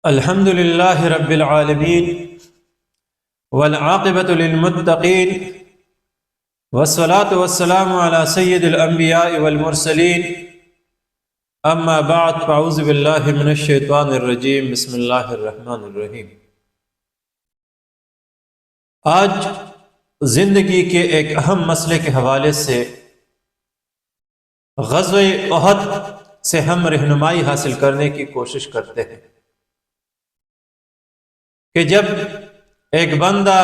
الحمد لله رب العالمين والعاقبة للمتقين والصلاة والسلام على سيد الأنبياء والمرسلين أما بعد فأعوذ بالله من الشيطان الرجيم بسم الله الرحمن الرحیم۔ آج زندگی کے ایک اہم مسئلے کے حوالے سے غزوہ احد سے ہم رہنمائی حاصل کرنے کی کوشش کرتے ہیں کہ جب ایک بندہ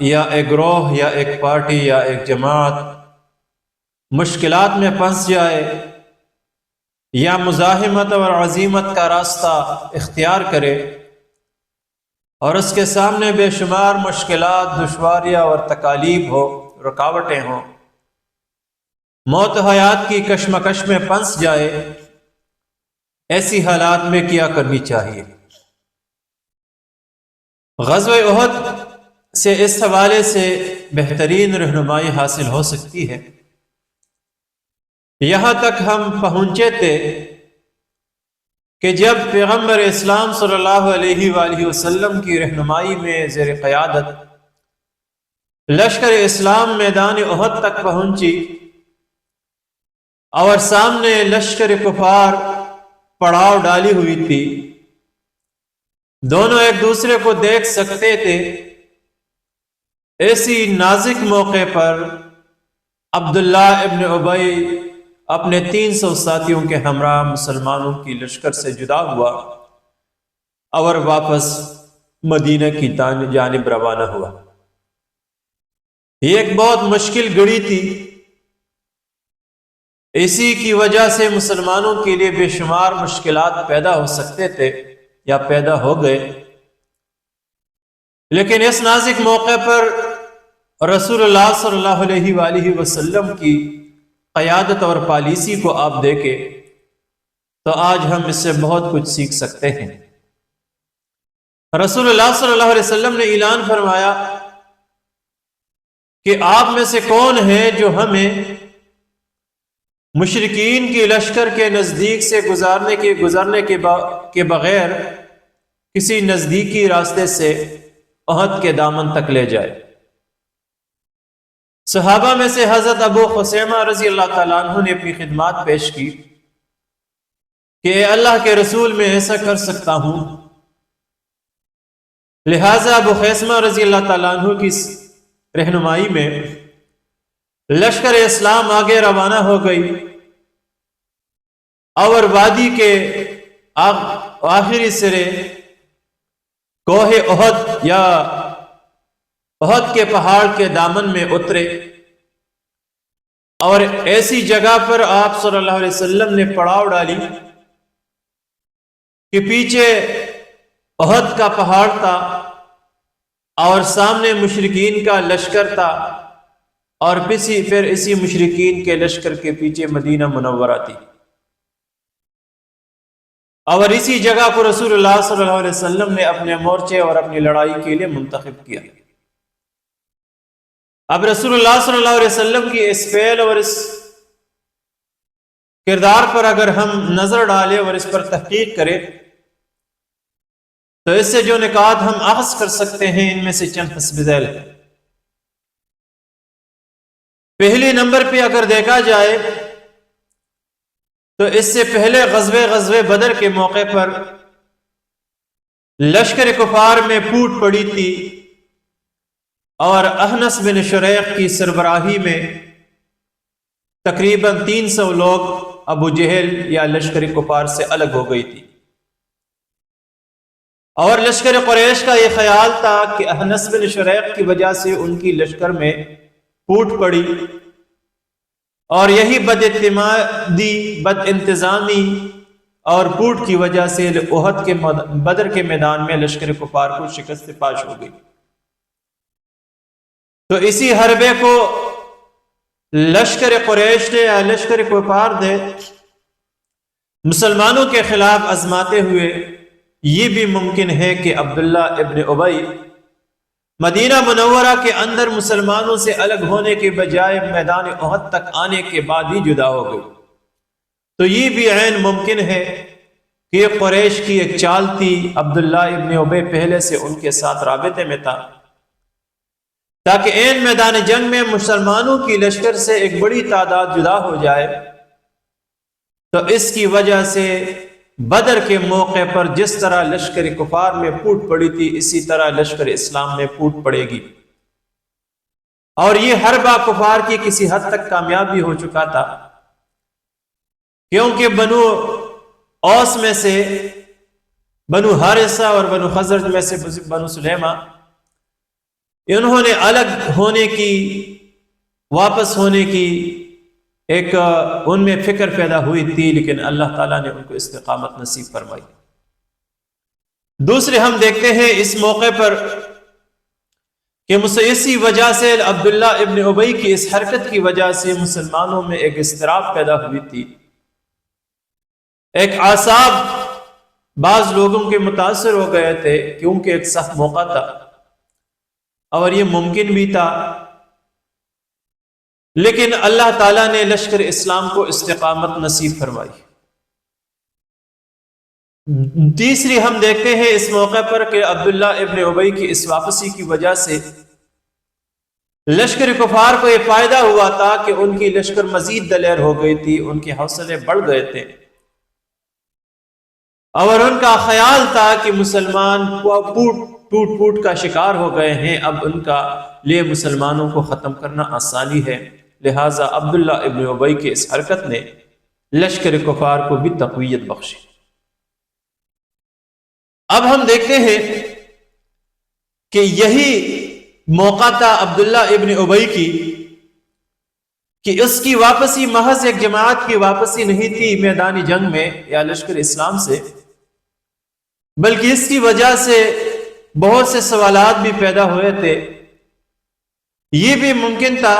یا ایک گروہ یا ایک پارٹی یا ایک جماعت مشکلات میں پھنس جائے یا مزاحمت اور عزیمت کا راستہ اختیار کرے اور اس کے سامنے بے شمار مشکلات، دشواریاں اور تکالیف ہو، رکاوٹیں ہوں، موت و حیات کی کشمکش میں پھنس جائے، ایسی حالات میں کیا کرنی چاہیے؟ غزوہ احد سے اس حوالے سے بہترین رہنمائی حاصل ہو سکتی ہے۔ یہاں تک ہم پہنچے تھے کہ جب پیغمبر اسلام صلی اللہ علیہ وآلہ وسلم کی رہنمائی میں زیر قیادت لشکر اسلام میدان احد تک پہنچی اور سامنے لشکر کفار پڑاؤ ڈالی ہوئی تھی، دونوں ایک دوسرے کو دیکھ سکتے تھے، ایسی نازک موقع پر عبداللہ ابن ابی اپنے 300 ساتھیوں کے ہمراہ مسلمانوں کی لشکر سے جدا ہوا اور واپس مدینہ کی جانب روانہ ہوا۔ یہ ایک بہت مشکل گھڑی تھی، اسی کی وجہ سے مسلمانوں کے لیے بے شمار مشکلات پیدا ہو سکتے تھے یا پیدا ہو گئے، لیکن اس نازک موقع پر رسول اللہ صلی اللہ علیہ وآلہ وسلم کی قیادت اور پالیسی کو آپ دیکھیں تو آج ہم اس سے بہت کچھ سیکھ سکتے ہیں۔ رسول اللہ صلی اللہ علیہ وسلم نے اعلان فرمایا کہ آپ میں سے کون ہے جو ہمیں مشرکین کی لشکر کے نزدیک سے گزرنے کے بغیر کسی نزدیکی راستے سے احد کے دامن تک لے جائے۔ صحابہ میں سے حضرت ابو خثیمہ رضی اللہ تعالیٰ عنہ نے اپنی خدمات پیش کی کہ اے اللہ کے رسول میں ایسا کر سکتا ہوں، لہٰذا ابو خثیمہ رضی اللہ تعالیٰ عنہ کی رہنمائی میں لشکر اسلام آگے روانہ ہو گئی اور وادی کے آخری سرے کوہ احد یا احد کے پہاڑ کے دامن میں اترے اور ایسی جگہ پر آپ صلی اللہ علیہ وسلم نے پڑاؤ ڈالی کہ پیچھے احد کا پہاڑ تھا اور سامنے مشرکین کا لشکر تھا اور پھر اسی مشرکین کے لشکر کے پیچھے مدینہ منورہ تھی، اور اسی جگہ کو رسول اللہ صلی اللہ علیہ وسلم نے اپنے مورچے اور اپنی لڑائی کے لیے منتخب کیا۔ اب رسول اللہ صلی اللہ علیہ وسلم کی اس فعل اور اس کردار پر اگر ہم نظر ڈالیں اور اس پر تحقیق کریں تو اس سے جو نکات ہم اخذ کر سکتے ہیں ان میں سے چند حسب ذیل ہے۔ پہلے نمبر پہ اگر دیکھا جائے تو اس سے پہلے غزوہ بدر کے موقع پر لشکر کفار میں پھوٹ پڑی تھی اور احنس بن شریق کی سربراہی میں تقریباً 300 لوگ ابو جہل یا لشکر کفار سے الگ ہو گئی تھی، اور لشکر قریش کا یہ خیال تھا کہ احنس بن شریق کی وجہ سے ان کی لشکر میں پھوٹ پڑی اور یہی بد اعتمادی، بد انتظامی اور پھوٹ کی وجہ سے احد کے بدر کے میدان میں لشکر کفار کو شکست پاش ہو گئی۔ تو اسی حربے کو لشکر قریش نے یا لشکر کفار نے مسلمانوں کے خلاف آزماتے ہوئے یہ بھی ممکن ہے کہ عبداللہ ابن ابی مدینہ منورہ کے اندر مسلمانوں سے الگ ہونے کے بجائے میدان احد تک آنے کے بعد ہی جدا ہو گئی۔ تو یہ بھی عین ممکن ہے کہ یہ قریش کی ایک چال تھی، عبداللہ ابن ابی پہلے سے ان کے ساتھ رابطے میں تھا، تاکہ عین میدان جنگ میں مسلمانوں کی لشکر سے ایک بڑی تعداد جدا ہو جائے۔ تو اس کی وجہ سے بدر کے موقع پر جس طرح لشکر کفار میں پھوٹ پڑی تھی، اسی طرح لشکر اسلام میں پھوٹ پڑے گی، اور یہ حربہ کفار کی کسی حد تک کامیابی ہو چکا تھا، کیونکہ بنو اوس میں سے، بنو حارثہ اور بنو خزرج میں سے بنو سلیمہ، انہوں نے الگ ہونے کی، واپس ہونے کی ایک ان میں فکر پیدا ہوئی تھی، لیکن اللہ تعالیٰ نے ان کو استقامت نصیب فرمائی۔ دوسرے ہم دیکھتے ہیں اس موقع پر کہ اسی وجہ سے عبداللہ ابن ابی کی اس حرکت کی وجہ سے مسلمانوں میں ایک اضطراب پیدا ہوئی تھی، ایک اعصاب بعض لوگوں کے متاثر ہو گئے تھے، کیونکہ ایک سخت موقع تھا اور یہ ممکن بھی تھا، لیکن اللہ تعالیٰ نے لشکر اسلام کو استقامت نصیب فرمائی۔ تیسری ہم دیکھتے ہیں اس موقع پر کہ عبداللہ ابن ابی کی اس واپسی کی وجہ سے لشکر کفار کو یہ فائدہ ہوا تھا کہ ان کی لشکر مزید دلیر ہو گئی تھی، ان کے حوصلے بڑھ گئے تھے، اور ان کا خیال تھا کہ مسلمان ٹوٹ کا شکار ہو گئے ہیں، اب ان کا لیے مسلمانوں کو ختم کرنا آسانی ہے، لہٰذا عبداللہ ابن ابی کی اس حرکت نے لشکر کفار کو بھی تقویت بخشی۔ اب ہم دیکھتے ہیں کہ یہی موقع تھا عبداللہ ابن ابی کی کہ اس کی واپسی محض ایک جماعت کی واپسی نہیں تھی میدانی جنگ میں یا لشکر اسلام سے، بلکہ اس کی وجہ سے بہت سے سوالات بھی پیدا ہوئے تھے۔ یہ بھی ممکن تھا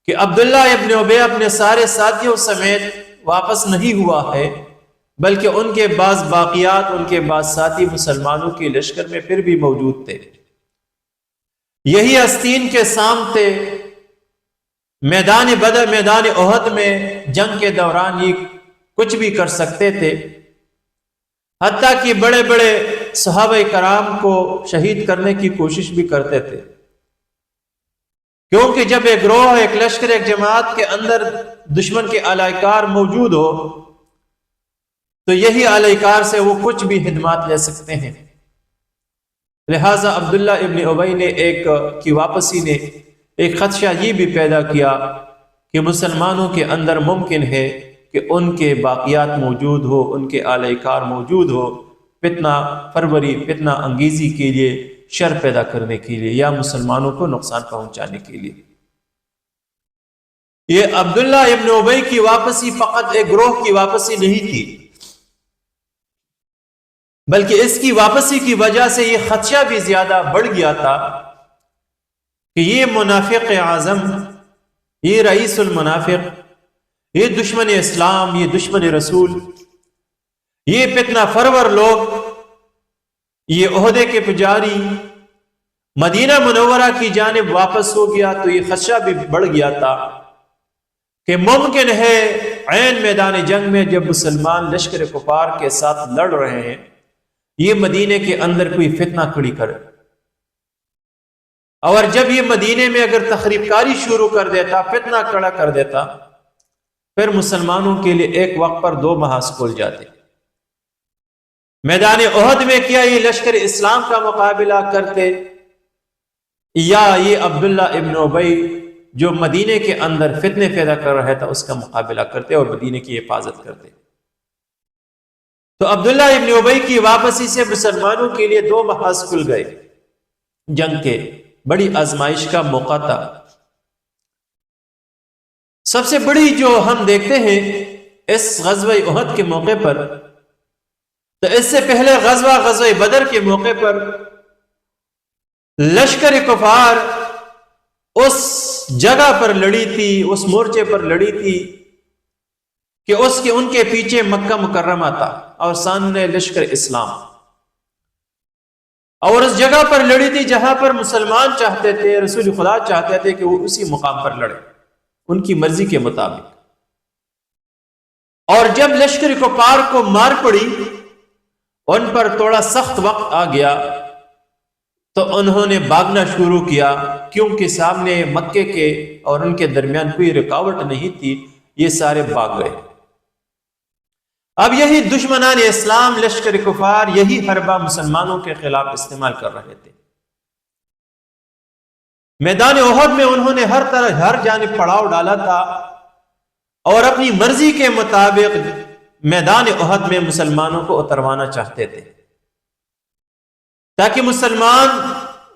کہ عبداللہ ابن ابی اپنے سارے ساتھیوں سمیت واپس نہیں ہوا ہے، بلکہ ان کے بعض باقیات، ان کے بعض ساتھی مسلمانوں کی لشکر میں پھر بھی موجود تھے۔ یہی آستین کے سامنے میدان بدر، میدان احد میں جنگ کے دوران یہ کچھ بھی کر سکتے تھے، حتیٰ کہ بڑے بڑے صحابہ کرام کو شہید کرنے کی کوشش بھی کرتے تھے، کیونکہ جب ایک گروہ، ایک لشکر، ایک جماعت کے اندر دشمن کے اعلی کار موجود ہو تو یہی اعلی کار سے وہ کچھ بھی خدمات لے سکتے ہیں۔ لہٰذا عبداللہ ابن ابی نے کی واپسی نے ایک خدشہ یہ بھی پیدا کیا کہ مسلمانوں کے اندر ممکن ہے کہ ان کے باقیات موجود ہو، ان کے اعلی کار موجود ہو، فتنہ پروری، فتنہ انگیزی کے لیے، شر پیدا کرنے کے لیے یا مسلمانوں کو نقصان پہنچانے کے لیے۔ یہ عبداللہ ابن ابی کی واپسی فقط ایک گروہ کی واپسی نہیں تھی، بلکہ اس کی واپسی کی وجہ سے یہ خدشہ بھی زیادہ بڑھ گیا تھا کہ یہ منافق اعظم، یہ رئیس المنافق، یہ دشمن اسلام، یہ دشمن رسول، یہ فتنہ پرور لوگ، یہ عہدے کے پجاری مدینہ منورہ کی جانب واپس ہو گیا، تو یہ خدشہ بھی بڑھ گیا تھا کہ ممکن ہے عین میدان جنگ میں جب مسلمان لشکر کفار کے ساتھ لڑ رہے ہیں، یہ مدینے کے اندر کوئی فتنہ کھڑی کرے، اور جب یہ مدینے میں اگر تخریب کاری شروع کر دیتا، فتنہ کھڑا کر دیتا، پھر مسلمانوں کے لیے ایک وقت پر دو محاذ کھل جاتے۔ میدان احد میں کیا یہ لشکر اسلام کا مقابلہ کرتے، یا یہ عبداللہ ابن ابی جو مدینے کے اندر فتنے پیدا کر رہا تھا اس کا مقابلہ کرتے اور مدینے کی حفاظت کرتے۔ تو عبداللہ ابن ابی کی واپسی سے مسلمانوں کے لیے دو محاذ کھل گئے، جنگ کے بڑی آزمائش کا موقع تھا۔ سب سے بڑی جو ہم دیکھتے ہیں اس غزوہ احد کے موقع پر، تو اس سے پہلے غزوہ بدر کے موقع پر لشکر کفار اس جگہ پر لڑی تھی، اس مورچے پر لڑی تھی کہ ان کے پیچھے مکہ مکرمہ تھا اور سامنے لشکر اسلام، اور اس جگہ پر لڑی تھی جہاں پر مسلمان چاہتے تھے، رسول خدا چاہتے تھے کہ وہ اسی مقام پر لڑے ان کی مرضی کے مطابق، اور جب لشکر کفار کو مار پڑی، ان پر تھوڑا سخت وقت آ گیا تو انہوں نے بھاگنا شروع کیا، کیونکہ سامنے مکے کے اور ان کے درمیان کوئی رکاوٹ نہیں تھی، یہ سارے بھاگ گئے۔ اب یہی دشمنان اسلام لشکر کفار یہی حربہ مسلمانوں کے خلاف استعمال کر رہے تھے۔ میدان احد میں انہوں نے ہر جانب پڑاؤ ڈالا تھا اور اپنی مرضی کے مطابق میدان احد میں مسلمانوں کو اتروانا چاہتے تھے، تاکہ مسلمان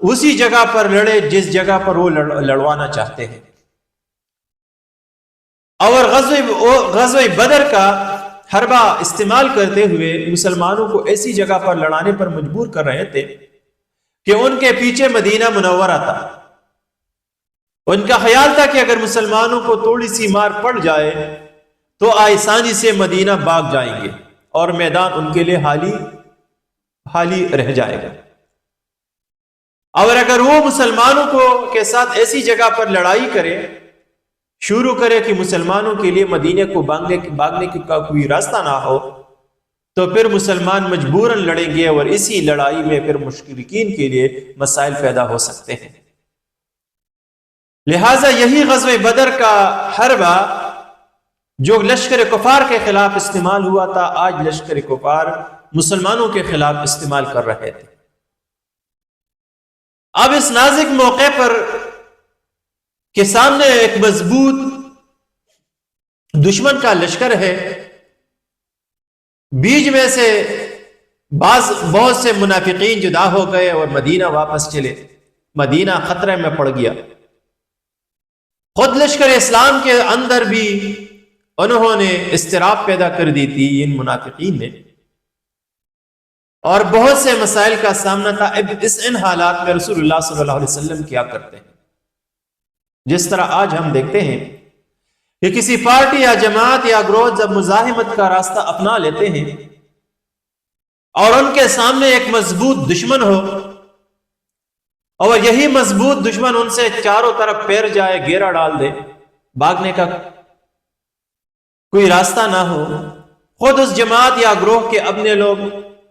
اسی جگہ پر لڑے جس جگہ پر وہ لڑوانا چاہتے ہیں۔ اور غزوہ بدر کا حربہ استعمال کرتے ہوئے مسلمانوں کو ایسی جگہ پر لڑانے پر مجبور کر رہے تھے کہ ان کے پیچھے مدینہ منورہ تھا۔ ان کا خیال تھا کہ اگر مسلمانوں کو تھوڑی سی مار پڑ جائے تو آسانی سے مدینہ بھاگ جائیں گے اور میدان ان کے لیے خالی رہ جائے گا۔ اور اگر وہ مسلمانوں کے ساتھ ایسی جگہ پر لڑائی شروع کرے کہ مسلمانوں کے لیے مدینے کو بھاگنے کا کوئی راستہ نہ ہو، تو پھر مسلمان مجبوراً لڑیں گے اور اسی لڑائی میں پھر مشرکین کے لیے مسائل پیدا ہو سکتے ہیں۔ لہٰذا یہی غزوہ بدر کا حربہ جو لشکر کفار کے خلاف استعمال ہوا تھا، آج لشکر کفار مسلمانوں کے خلاف استعمال کر رہے تھے۔ اب اس نازک موقع پر کے سامنے ایک مضبوط دشمن کا لشکر ہے، بیچ میں سے بہت سے منافقین جدا ہو گئے اور مدینہ واپس چلے، مدینہ خطرے میں پڑ گیا۔ خود لشکر اسلام کے اندر بھی انہوں نے اضطراب پیدا کر دی تھی ان منافقین نے، اور بہت سے مسائل کا سامنا تھا۔ ان حالات میں رسول اللہ صلی اللہ علیہ وسلم کیا کرتے ہیں؟ جس طرح آج ہم دیکھتے ہیں کہ کسی پارٹی یا جماعت یا گروہ جب مزاحمت کا راستہ اپنا لیتے ہیں اور ان کے سامنے ایک مضبوط دشمن ہو اور یہی مضبوط دشمن ان سے چاروں طرف پھیر جائے، گھیرا ڈال دے، بھاگنے کا کوئی راستہ نہ ہو، خود اس جماعت یا گروہ کے اپنے لوگ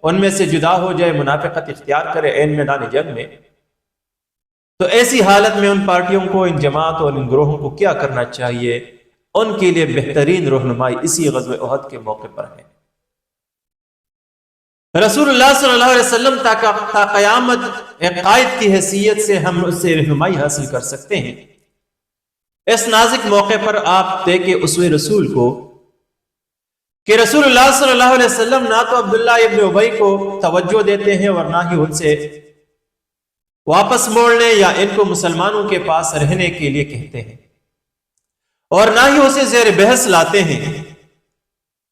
ان میں سے جدا ہو جائے، منافقت اختیار کرے عین میدان جنگ میں، تو ایسی حالت میں ان پارٹیوں کو، ان جماعت اور ان گروہوں کو کیا کرنا چاہیے؟ ان کے لیے بہترین رہنمائی اسی غزوہ احد کے موقع پر ہے۔ رسول اللہ صلی اللہ علیہ وسلم تا قیامت ایک قائد کی حیثیت سے ہم اس سے رہنمائی حاصل کر سکتے ہیں۔ اس نازک موقع پر آپ دیکھیں اسوہ رسول کو کہ رسول اللہ صلی اللہ علیہ وسلم نہ تو عبداللہ ابن ابی کو توجہ دیتے ہیں اور نہ ہی ان سے واپس موڑنے یا ان کو مسلمانوں کے پاس رہنے کے لیے کہتے ہیں، اور نہ ہی اسے زیر بحث لاتے ہیں،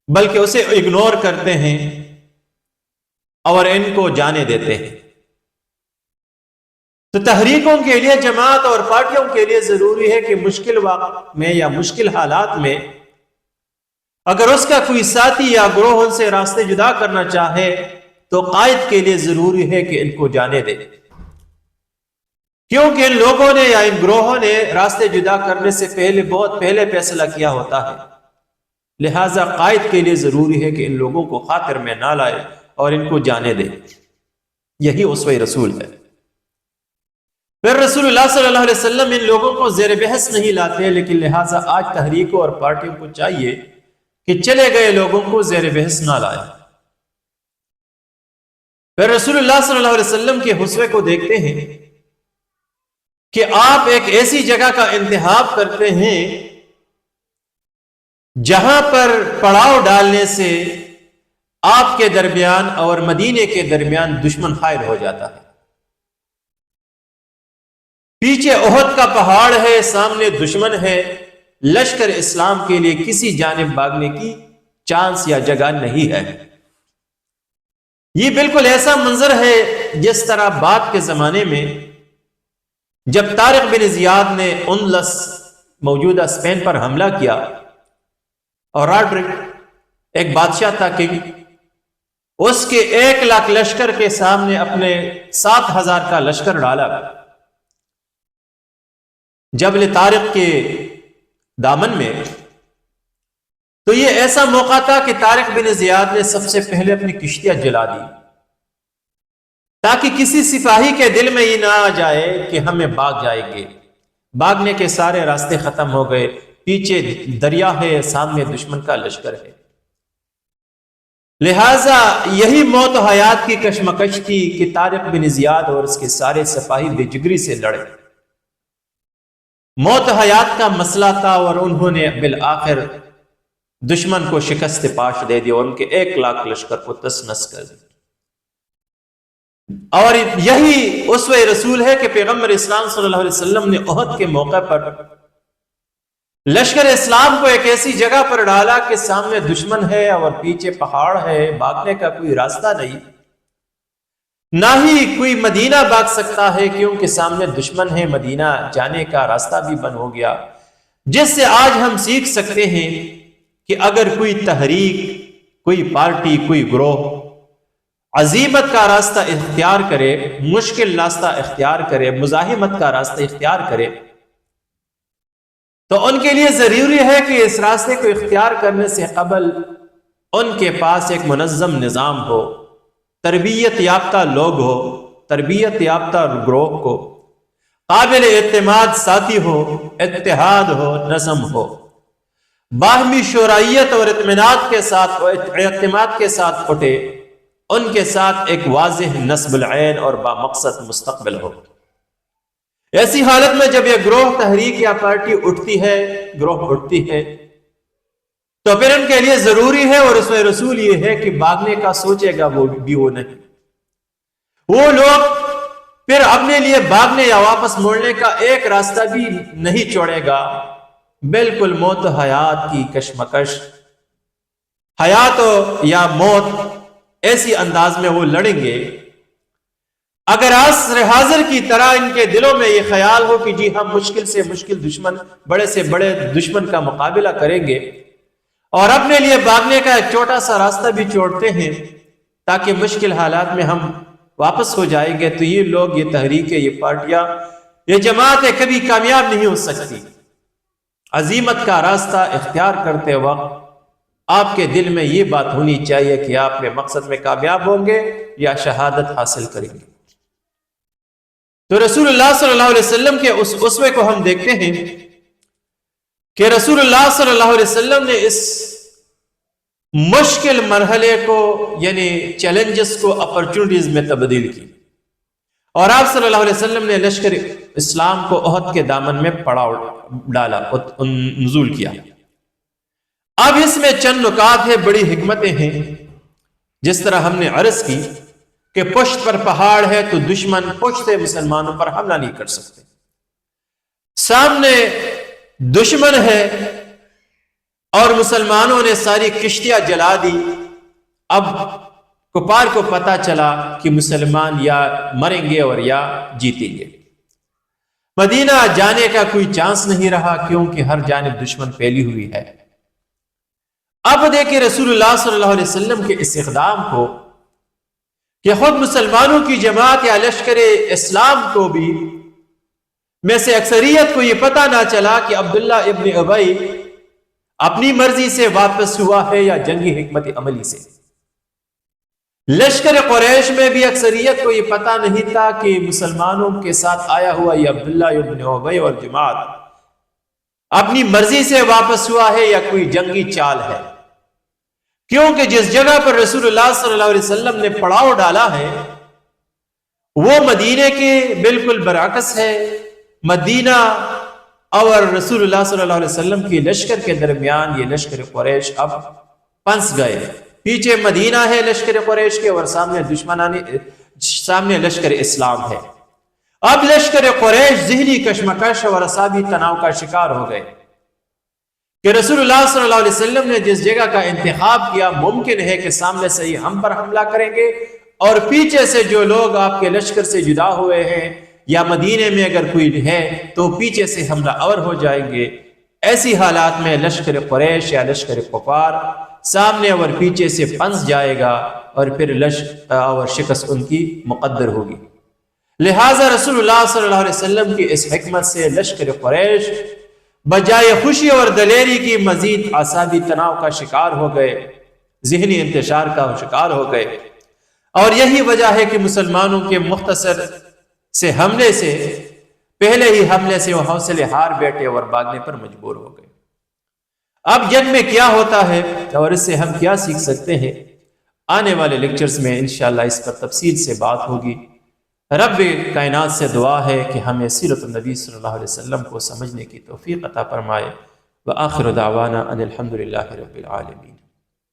بلکہ اسے اگنور کرتے ہیں اور ان کو جانے دیتے ہیں۔ تو تحریکوں کے لیے، جماعت اور پارٹیوں کے لیے ضروری ہے کہ مشکل وقت میں یا مشکل حالات میں اگر اس کا کوئی ساتھی یا گروہ ان سے راستے جدا کرنا چاہے تو قائد کے لیے ضروری ہے کہ ان کو جانے دے، کیونکہ ان لوگوں نے یا ان گروہوں نے راستے جدا کرنے سے بہت پہلے فیصلہ کیا ہوتا ہے۔ لہٰذا قائد کے لیے ضروری ہے کہ ان لوگوں کو خاطر میں نہ لائے اور ان کو جانے دے۔ یہی اسوہ رسول ہے۔ پھر رسول اللہ صلی اللہ علیہ وسلم ان لوگوں کو زیر بحث نہیں لاتے، لیکن لہٰذا آج تحریکوں اور پارٹیوں کو چاہیے کہ چلے گئے لوگوں کو زیر بحث نہ لائے۔ پھر رسول اللہ صلی اللہ علیہ وسلم کے حسوے کو دیکھتے ہیں کہ آپ ایک ایسی جگہ کا انتخاب کرتے ہیں جہاں پر پڑاؤ ڈالنے سے آپ کے درمیان اور مدینے کے درمیان دشمن حائل ہو جاتا ہے۔ پیچھے احد کا پہاڑ ہے، سامنے دشمن ہے، لشکر اسلام کے لیے کسی جانب بھاگنے کی چانس یا جگہ نہیں ہے۔ یہ بالکل ایسا منظر ہے جس طرح بعد کے زمانے میں جب طارق بن زیاد نے اندلس موجودہ اسپین پر حملہ کیا اور راڈرک ایک بادشاہ تھا کہ اس کے 1,00,000 لشکر کے سامنے اپنے 7,000 کا لشکر ڈالا، جبل طارق کے دامن میں تو یہ ایسا موقع تھا کہ طارق بن زیاد نے سب سے پہلے اپنی کشتیاں جلا دی، تاکہ کسی سپاہی کے دل میں یہ نہ آ جائے کہ ہمیں بھاگ جائیں گے۔ بھاگنے کے سارے راستے ختم ہو گئے، پیچھے دریا ہے، سامنے دشمن کا لشکر ہے۔ لہٰذا یہی موت و حیات کی کشمکش تھی کہ طارق بن زیاد اور اس کے سارے سپاہی بے جگری سے لڑے۔ موت و حیات کا مسئلہ تھا اور انہوں نے بالآخر دشمن کو شکست پاش دے دی اور ان کے 1,00,000 لشکر کو تس نس کر دی۔ اور یہی اسوہ رسول ہے کہ پیغمبر اسلام صلی اللہ علیہ وسلم نے احد کے موقع پر لشکر اسلام کو ایک ایسی جگہ پر ڈالا کہ سامنے دشمن ہے اور پیچھے پہاڑ ہے، بھاگنے کا کوئی راستہ نہیں، نہ ہی کوئی مدینہ بھاگ سکتا ہے کیونکہ سامنے دشمن ہے، مدینہ جانے کا راستہ بھی بند ہو گیا۔ جس سے آج ہم سیکھ سکتے ہیں کہ اگر کوئی تحریک، کوئی پارٹی، کوئی گروہ عزیمت کا راستہ اختیار کرے، مشکل راستہ اختیار کرے، مزاحمت کا راستہ اختیار کرے، تو ان کے لیے ضروری ہے کہ اس راستے کو اختیار کرنے سے قبل ان کے پاس ایک منظم نظام ہو، تربیت یافتہ لوگ ہو، تربیت یافتہ گروہ کو، قابل اعتماد ساتھی ہو، اتحاد ہو، نظم ہو، باہمی شورائیت اور اطمینان کے ساتھ اور اعتماد کے ساتھ اٹھے، ان کے ساتھ ایک واضح نصب العین اور بامقصد مستقبل ہو۔ ایسی حالت میں جب یہ گروہ، تحریک یا پارٹی اٹھتی ہے تو پھر ان کے لیے ضروری ہے اور اس میں رسول یہ ہے کہ بھاگنے کا سوچے گا وہ نہیں، وہ لوگ پھر اپنے لیے بھاگنے یا واپس موڑنے کا ایک راستہ بھی نہیں چھوڑے گا، بالکل موت و حیات کی کشمکش، حیات یا موت ایسی انداز میں وہ لڑیں گے۔ اگر عصر حاضر کی طرح ان کے دلوں میں یہ خیال ہو کہ جی ہم مشکل سے مشکل دشمن، بڑے سے بڑے دشمن کا مقابلہ کریں گے اور اپنے لیے بھاگنے کا ایک چھوٹا سا راستہ بھی چھوڑتے ہیں تاکہ مشکل حالات میں ہم واپس ہو جائیں گے، تو یہ لوگ، یہ تحریکیں، یہ پارٹیاں، یہ جماعتیں کبھی کامیاب نہیں ہو سکتی۔ عزیمت کا راستہ اختیار کرتے وقت آپ کے دل میں یہ بات ہونی چاہیے کہ آپ اپنے مقصد میں کامیاب ہوں گے یا شہادت حاصل کریں گے۔ تو رسول اللہ صلی اللہ علیہ وسلم کے اس اسوے کو ہم دیکھتے ہیں کہ رسول اللہ صلی اللہ علیہ وسلم نے اس مشکل مرحلے کو، یعنی چیلنجز کو اپرچونٹیز میں تبدیل کی، اور آپ صلی اللہ علیہ وسلم نے لشکر اسلام کو احد کے دامن میں پڑاؤ ڈالا، نزول کیا۔ اب اس میں چند نکات ہیں، بڑی حکمتیں ہیں۔ جس طرح ہم نے عرض کی کہ پشت پر پہاڑ ہے تو دشمن پشت سے مسلمانوں پر حملہ نہیں کر سکتے، سامنے دشمن ہے اور مسلمانوں نے ساری کشتیاں جلا دی۔ اب کفار کو پتا چلا کہ مسلمان یا مریں گے اور یا جیتیں گے، مدینہ جانے کا کوئی چانس نہیں رہا کیونکہ ہر جانب دشمن پھیلی ہوئی ہے۔ اب دیکھیں رسول اللہ صلی اللہ علیہ وسلم کے اس اقدام کو کہ خود مسلمانوں کی جماعت یا لشکر اسلام کو بھی میں سے اکثریت کو یہ پتہ نہ چلا کہ عبداللہ ابن ابی اپنی مرضی سے واپس ہوا ہے یا جنگی حکمت عملی سے۔ لشکر قریش میں بھی اکثریت کو یہ پتہ نہیں تھا کہ مسلمانوں کے ساتھ آیا ہوا یہ عبداللہ ابن ابی اور جماعت اپنی مرضی سے واپس ہوا ہے یا کوئی جنگی چال ہے، کیونکہ جس جگہ پر رسول اللہ صلی اللہ علیہ وسلم نے پڑاؤ ڈالا ہے وہ مدینے کے بالکل برعکس ہے۔ مدینہ اور رسول اللہ صلی اللہ علیہ وسلم کی لشکر کے درمیان یہ لشکر قریش اب پنس گئے، پیچھے مدینہ ہے لشکر قریش کے اور سامنے لشکر اسلام ہے۔ اب لشکر قریش ذہنی کشمکش اور اعصابی تناؤ کا شکار ہو گئے کہ رسول اللہ صلی اللہ علیہ وسلم نے جس جگہ کا انتخاب کیا، ممکن ہے کہ سامنے سے ہی ہم پر حملہ کریں گے اور پیچھے سے جو لوگ آپ کے لشکر سے جدا ہوئے ہیں یا مدینے میں اگر کوئی ہے تو پیچھے سے حملہ آور ہو جائیں گے۔ ایسی حالات میں لشکر قریش یا لشکر کفار سامنے اور پیچھے سے پنس جائے گا اور پھر شکست ان کی مقدر ہوگی۔ لہٰذا رسول اللہ صلی اللہ علیہ وسلم کی اس حکمت سے لشکر قریش بجائے خوشی اور دلیری کی مزید اعصابی تناؤ کا شکار ہو گئے، ذہنی انتشار کا شکار ہو گئے۔ اور یہی وجہ ہے کہ مسلمانوں کے مختصر سے حملے سے پہلے ہی حملے سے وہ حوصلے ہار بیٹھے اور بھاگنے پر مجبور ہو گئے۔ اب جنگ میں کیا ہوتا ہے اور اس سے ہم کیا سیکھ سکتے ہیں، آنے والے لیکچرز میں انشاءاللہ اس پر تفصیل سے بات ہوگی۔ رب کائنات سے دعا ہے کہ ہمیں سیرت النبی صلی اللہ علیہ وسلم کو سمجھنے کی توفیق عطا فرمائے۔ وآخر دعوانا ان الحمدللہ رب العالمین۔